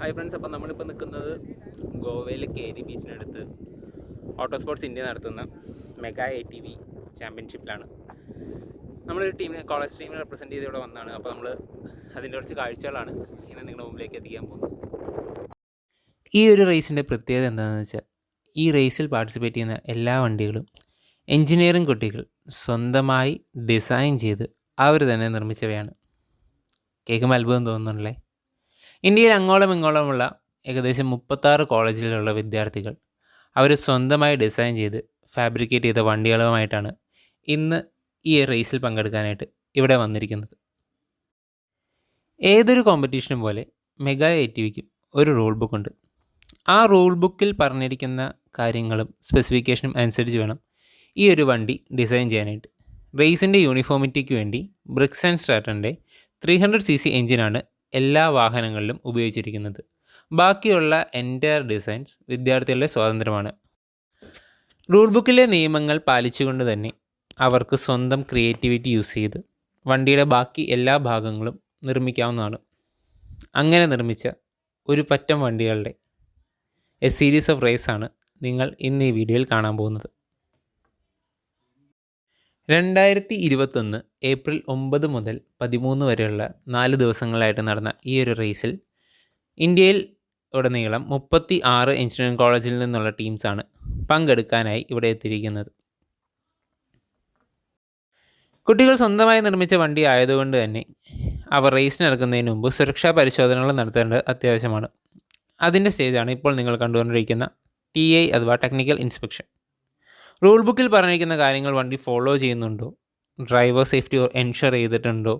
Hi friends, അപ്പോൾ നമ്മളിപ്പോൾ നിൽക്കുന്നത് ഗോവയിലെ കേരി ബീച്ചിനടുത്ത് ഓട്ടോസ്പോർട്സ് ഇന്ത്യ നടത്തുന്ന മെഗാ ATV ചാമ്പ്യൻഷിപ്പിലാണ്. നമ്മളൊരു ടീമിനെ, കോളേജ് ടീമിനെ റെപ്രസെൻറ്റ് ചെയ്ത് ഇവിടെ വന്നതാണ്. അപ്പോൾ നമ്മൾ അതിൻ്റെ കുറച്ച് കാഴ്ചകളാണ് ഇന്ന് നിങ്ങളുടെ മുമ്പിലേക്ക് എത്തിക്കാൻ പോകുന്നത്. ഈ ഒരു റേസിൻ്റെ പ്രത്യേകത എന്താണെന്ന് വെച്ചാൽ, ഈ റേസിൽ പാർട്ടിസിപ്പേറ്റ് ചെയ്യുന്ന എല്ലാ വണ്ടികളും എൻജിനീയറിംഗ് കുട്ടികൾ സ്വന്തമായി ഡിസൈൻ ചെയ്ത് അവർ തന്നെ നിർമ്മിച്ചവയാണ്. കേൾക്കുമ്പോൾ അത്ഭുതം തോന്നുന്നുണ്ടല്ലേ? ഇന്ത്യയിൽ അങ്ങോളം ഇങ്ങോളമുള്ള ഏകദേശം 36 കോളേജിലുള്ള വിദ്യാർത്ഥികൾ അവർ സ്വന്തമായി ഡിസൈൻ ചെയ്ത് ഫാബ്രിക്കേറ്റ് ചെയ്ത വണ്ടികളുമായിട്ടാണ് ഇന്ന് ഈ റേസിൽ പങ്കെടുക്കാനായിട്ട് ഇവിടെ വന്നിരിക്കുന്നത്. ഏതൊരു കോമ്പറ്റീഷനും പോലെ മെഗാ ATVക്കും ഒരു റൂൾ ബുക്കുണ്ട്. ആ റൂൾ ബുക്കിൽ പറഞ്ഞിരിക്കുന്ന കാര്യങ്ങളും സ്പെസിഫിക്കേഷനും അനുസരിച്ച് വേണം ഈ ഒരു വണ്ടി ഡിസൈൻ ചെയ്യാനായിട്ട്. റേസിൻ്റെ യൂണിഫോമിറ്റിക്ക് വേണ്ടി ബ്രിക്സ് ആൻഡ് സ്ട്രാറ്റൻ്റെ 300cc എഞ്ചിനാണ് എല്ലാ വാഹനങ്ങളിലും ഉപയോഗിച്ചിരിക്കുന്നത്. ബാക്കിയുള്ള എൻറ്റയർ ഡിസൈൻസ് വിദ്യാർത്ഥികളുടെ സ്വാതന്ത്ര്യമാണ്. റൂൾ ബുക്കിലെ നിയമങ്ങൾ പാലിച്ചുകൊണ്ട് തന്നെ അവർക്ക് സ്വന്തം ക്രിയേറ്റിവിറ്റി യൂസ് ചെയ്ത് വണ്ടിയുടെ ബാക്കി എല്ലാ ഭാഗങ്ങളും നിർമ്മിക്കാവുന്നതാണ്. അങ്ങനെ നിർമ്മിച്ച ഒരു പറ്റം വണ്ടികളുടെ എ സീരീസ് ഓഫ് റേസാണ് നിങ്ങൾ ഇന്ന് ഈ വീഡിയോയിൽ കാണാൻ പോകുന്നത്. 2021 ഏപ്രിൽ 9 മുതൽ 13 വരെയുള്ള 4 ദിവസങ്ങളായിട്ട് നടന്ന ഈ ഒരു റേസിൽ ഇന്ത്യയിൽ ഉടനീളം 36 എഞ്ചിനീയറിംഗ് കോളേജിൽ നിന്നുള്ള ടീംസാണ് പങ്കെടുക്കാനായി ഇവിടെ എത്തിയിരിക്കുന്നത്. കുട്ടികൾ സ്വന്തമായി നിർമ്മിച്ച വണ്ടി ആയതുകൊണ്ട് തന്നെ അവർ റേസിന് നടക്കുന്നതിന് മുമ്പ് സുരക്ഷാ പരിശോധനകൾ നടത്തേണ്ടത് അത്യാവശ്യമാണ്. അതിൻ്റെ സ്റ്റേജാണ് ഇപ്പോൾ നിങ്ങൾ കണ്ടുകൊണ്ടിരിക്കുന്ന TI അഥവാ ടെക്നിക്കൽ ഇൻസ്പെക്ഷൻ. റൂൾ ബുക്കിൽ പറഞ്ഞിരിക്കുന്ന കാര്യങ്ങൾ വണ്ടി ഫോളോ ചെയ്യുന്നുണ്ടോ, ഡ്രൈവർ സേഫ്റ്റി എൻഷുർ ചെയ്തിട്ടുണ്ടോ,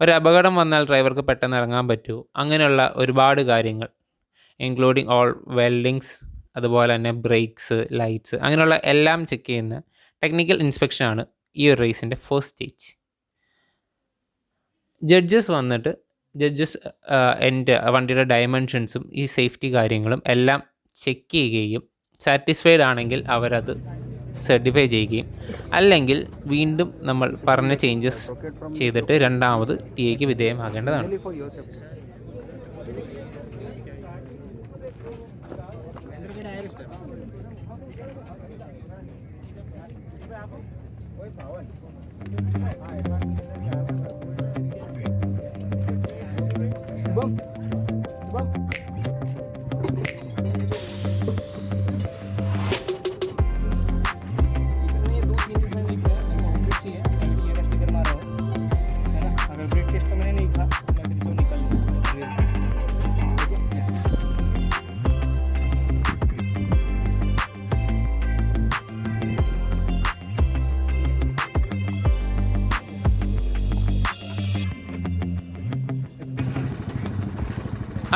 ഒരു അപകടം വന്നാൽ ഡ്രൈവർക്ക് പെട്ടെന്ന് ഇറങ്ങാൻ പറ്റുമോ, അങ്ങനെയുള്ള ഒരുപാട് കാര്യങ്ങൾ ഇൻക്ലൂഡിങ് ഓൾ വെൽഡിങ്സ്, അതുപോലെ തന്നെ ബ്രേക്സ്, ലൈറ്റ്സ്, അങ്ങനെയുള്ള എല്ലാം ചെക്ക് ചെയ്യുന്ന ടെക്നിക്കൽ ഇൻസ്പെക്ഷനാണ് ഈ ഒരു റേസിൻ്റെ ഫസ്റ്റ് സ്റ്റേജ്. ജഡ്ജസ് എൻ്റെ വണ്ടിയുടെ ഡയമെൻഷൻസും ഈ സേഫ്റ്റി കാര്യങ്ങളും എല്ലാം ചെക്ക് ചെയ്യുകയും സാറ്റിസ്ഫൈഡ് ആണെങ്കിൽ അവരത് സർട്ടിഫൈ ചെയ്യുകയും, അല്ലെങ്കിൽ വീണ്ടും നമ്മൾ പറഞ്ഞ ചേഞ്ചസ് ചെയ്തിട്ട് രണ്ടാമത് TIക്ക് വിധേയമാകേണ്ടതാണ്.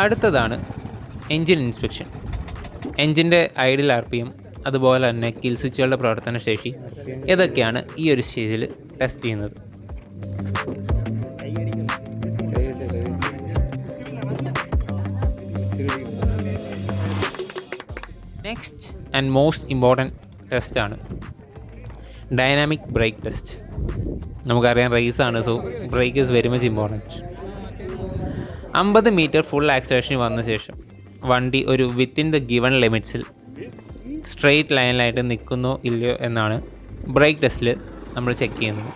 അടുത്തതാണ് എൻജിൻ ഇൻസ്പെക്ഷൻ. എൻജിൻ്റെ ഐഡിൽ RPM, അതുപോലെ തന്നെ കിൽ സ്വിച്ചുകളുടെ പ്രവർത്തനശേഷി, ഇതൊക്കെയാണ് ഈ ഒരു സ്റ്റേജിൽ ടെസ്റ്റ് ചെയ്യുന്നത്. നെക്സ്റ്റ് ആൻഡ് മോസ്റ്റ് ഇമ്പോർട്ടൻറ്റ് ടെസ്റ്റാണ് ഡൈനാമിക് ബ്രേക്ക് ടെസ്റ്റ്. നമുക്കറിയാം റേസാണ്, so brake is very much important. 50 meter full acceleration വന്ന ശേഷം വണ്ടി ഒരു വിത്തിൻ ദ ഗിവൺ ലിമിറ്റ്സിൽ സ്ട്രെയിറ്റ് ലൈനിലായിട്ട് നിൽക്കുന്നോ ഇല്ലയോ എന്നാണ് ബ്രേക്ക് ടെസ്റ്റിൽ നമ്മൾ ചെക്ക് ചെയ്യുന്നത്.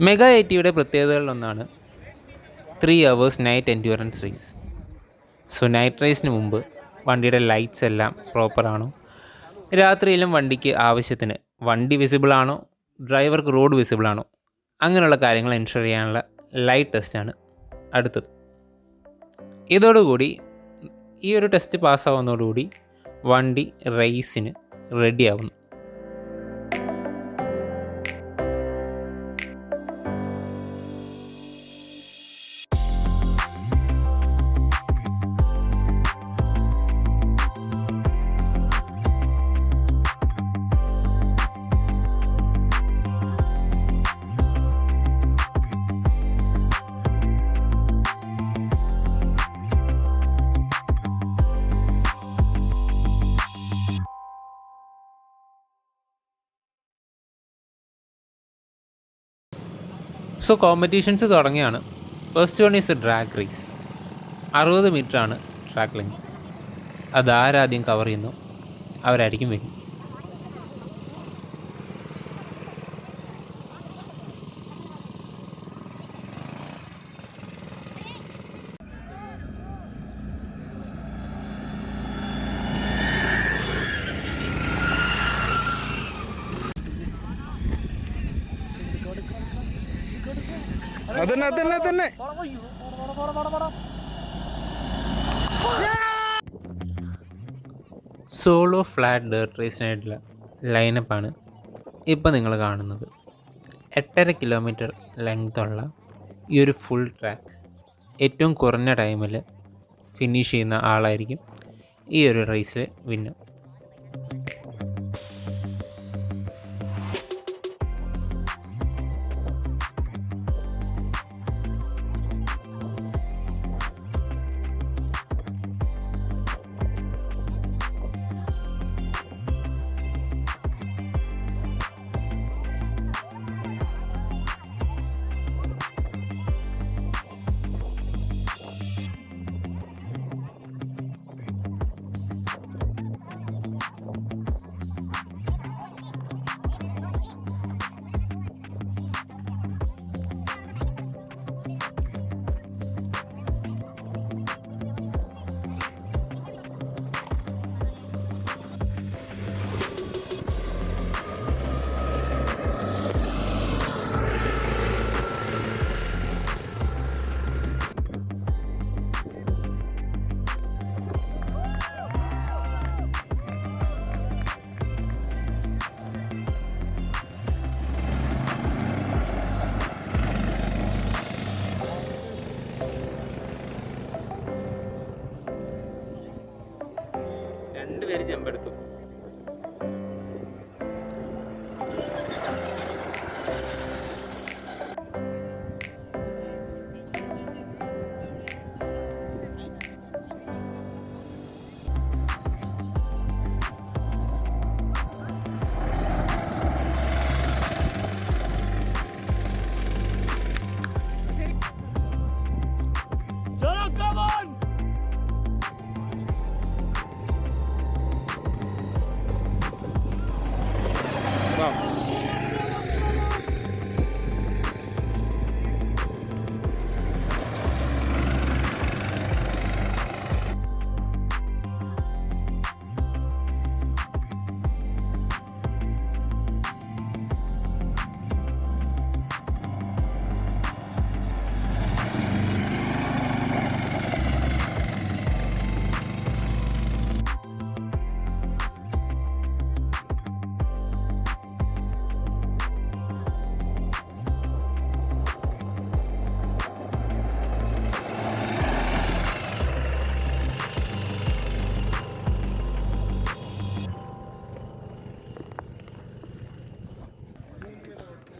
മെഗാ ATVയുടെ പ്രത്യേകതകളിലൊന്നാണ് 3 hours night endurance race. So night റേസിന് മുമ്പ് വണ്ടിയുടെ ലൈറ്റ്സ് എല്ലാം പ്രോപ്പറാണോ, രാത്രിയിലും വണ്ടിക്ക് ആവശ്യത്തിന് വണ്ടി വിസിബിളാണോ, ഡ്രൈവർക്ക് റോഡ് വിസിബിളാണോ, അങ്ങനെയുള്ള കാര്യങ്ങൾ എൻഷുർ ചെയ്യാനുള്ള ലൈറ്റ് ടെസ്റ്റാണ് അടുത്തത്. ഇതോടുകൂടി ഈ ഒരു ടെസ്റ്റ് പാസ്സാവുന്നതോടുകൂടി വണ്ടി റേസിന് റെഡിയാവുന്നു. സോ കോമ്പറ്റീഷൻസ് തുടങ്ങിയാണ്. First one is a drag race. 60 മീറ്ററാണ് ട്രാക്ക് ലെങ്ത്. അതാരാദ്യം കവർ ചെയ്യുന്നു അവരായിരിക്കും വരും. അതന്നെ സോളോ ഫ്ലാറ്റ് ഡേർട്ട് റേസിനായിട്ടുള്ള ലൈനപ്പാണ് ഇപ്പം നിങ്ങൾ കാണുന്നത്. 8.5 കിലോമീറ്റർ ലെങ്ത്തുള്ള ഈ ഒരു ഫുൾ ട്രാക്ക് ഏറ്റവും കുറഞ്ഞ ടൈമിൽ ഫിനിഷ് ചെയ്യുന്ന ആളായിരിക്കും ഈ ഒരു റേസിൽ വിന്നർ. രണ്ടുപേര് ചെമ്പെടുത്തു.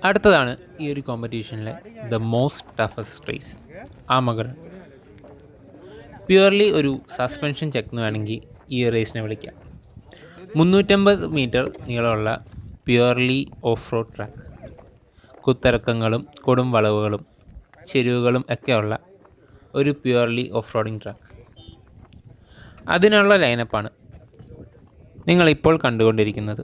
അടുത്തതാണ് ഈ ഒരു കോമ്പറ്റീഷനിലെ ദ മോസ്റ്റ് ടഫസ്റ്റ് റേസ്, ആമകൾ. പ്യുവർലി ഒരു സസ്പെൻഷൻ ചെക്ക് എന്ന് വേണമെങ്കിൽ ഈ റേസിനെ വിളിക്കാം. 350 മീറ്റർ നീളമുള്ള പ്യുവർലി ഓഫ് റോഡ് ട്രാക്ക്. കുത്തിറക്കങ്ങളും കൊടും വളവുകളും ചെരുവുകളും ഒക്കെയുള്ള ഒരു പ്യുവർലി ഓഫ് റോഡിങ് ട്രാക്ക്. അതിനുള്ള ലൈനപ്പാണ് നിങ്ങളിപ്പോൾ കണ്ടുകൊണ്ടിരിക്കുന്നത്.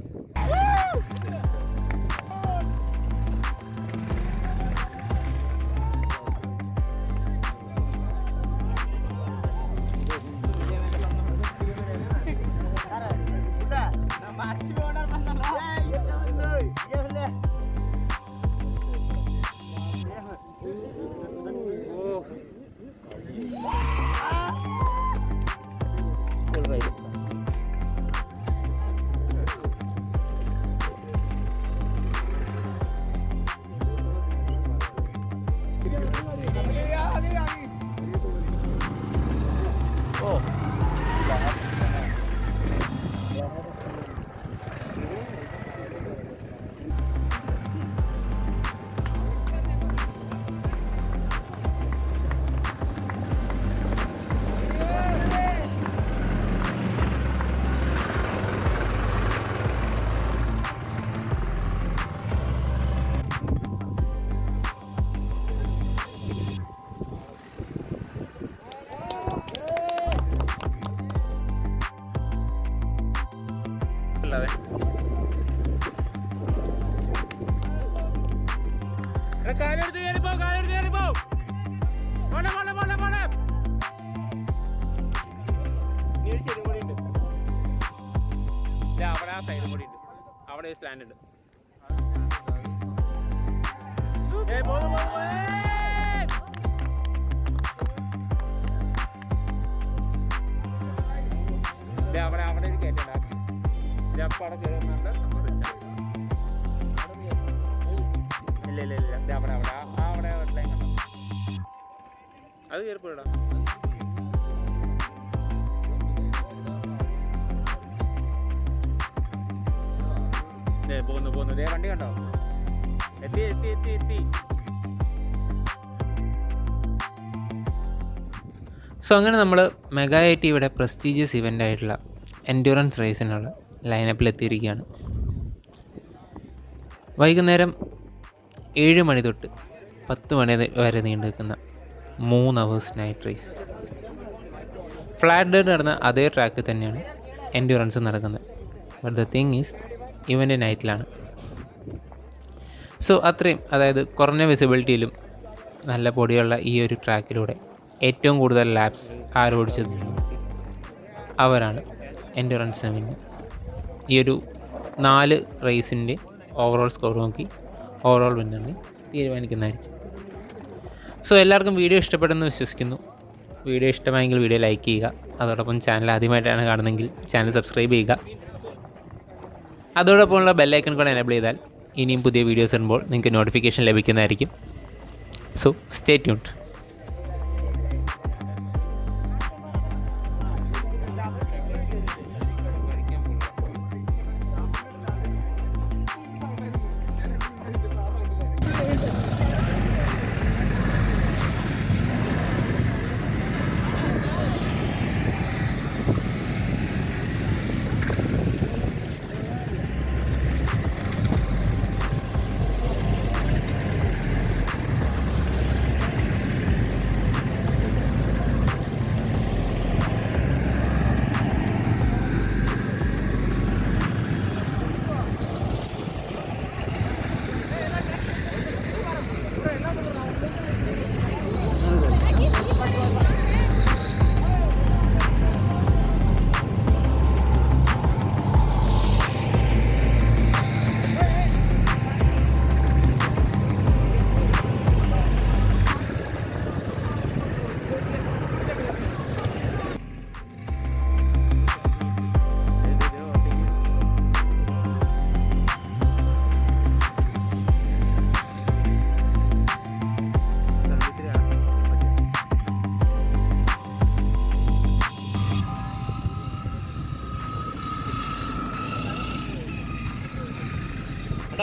അവിടെ സ്റ്റാൻഡ് ഉണ്ട്. അവിടെ ഒരു കയറ്റുണ്ടാക്കി അവിടെ കയറുന്നുണ്ട്. ഇല്ല അവിടെ ലൈൻ കണ്ടോ, അത് കയറിപ്പോയിടാം. പോന്നു വണ്ടി കണ്ടോ, എത്തി. സോ അങ്ങനെ നമ്മൾ മെഗാ ATVയുടെ പ്രസ്റ്റീജിയസ് ഇവൻ്റ് ആയിട്ടുള്ള എൻഡ്യൂറൻസ് റേസിനുള്ള ലൈനപ്പിൽ എത്തിയിരിക്കുകയാണ്. വൈകുന്നേരം 7 മണി തൊട്ട് 10 മണി വരെ നീണ്ടു നിൽക്കുന്ന 3 hours നൈറ്റ് റേസ്. ഫ്ലാറ്റ് ഡേറ്റ് നടന്ന അതേ ട്രാക്കിൽ തന്നെയാണ് എൻഡ്യൂറൻസ് നടക്കുന്നത്. ബട്ട് ദ തിങ് ഈസ് ഇവൻ്റെ നൈറ്റിലാണ്. സോ അത്രയും, അതായത് കുറഞ്ഞ വിസിബിലിറ്റിയിലും നല്ല പൊടിയുള്ള ഈ ഒരു ട്രാക്കിലൂടെ ഏറ്റവും കൂടുതൽ ലാപ്സ് ആരോടിച്ചത് അവരാണ് എൻഡ്യൂറൻസിന് വേണ്ടി. ഈ ഒരു 4 റേസിൻ്റെ ഓവറോൾ സ്കോർ നോക്കി ഓവറോൾ വിന്നറിനെ തീരുമാനിക്കുന്നതായിരിക്കും. സോ എല്ലാവർക്കും വീഡിയോ ഇഷ്ടപ്പെടുമെന്ന് വിശ്വസിക്കുന്നു. വീഡിയോ ഇഷ്ടമായെങ്കിൽ വീഡിയോ ലൈക്ക് ചെയ്യുക. അതോടൊപ്പം ചാനൽ ആദ്യമായിട്ടാണ് കാണുന്നതെങ്കിൽ ചാനൽ സബ്സ്ക്രൈബ് ചെയ്യുക. അതോടൊപ്പമുള്ള ബെല്ലൈക്കൺ കൂടെ എനേബിൾ ചെയ്താൽ ഇനിയും പുതിയ വീഡിയോസ് വരുമ്പോൾ നിങ്ങൾക്ക് നോട്ടിഫിക്കേഷൻ ലഭിക്കുന്നതായിരിക്കും. So stay tuned.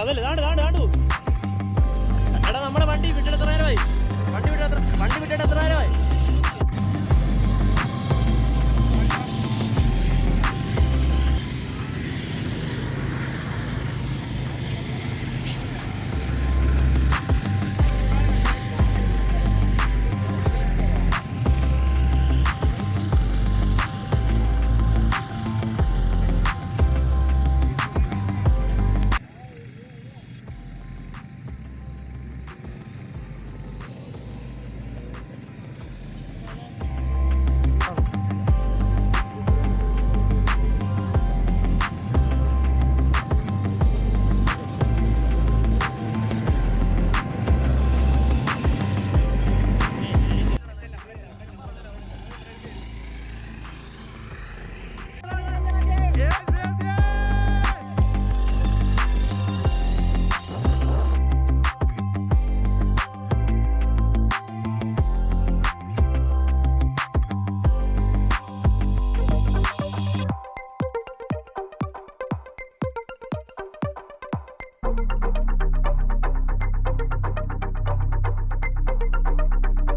അതല്ലേ താണ്ടു എടാ, നമ്മുടെ വണ്ടി വിട്ടിട്ട് എത്ര നേരമായി? വണ്ടി വിട്ടിട്ട് എത്ര നേരമായി?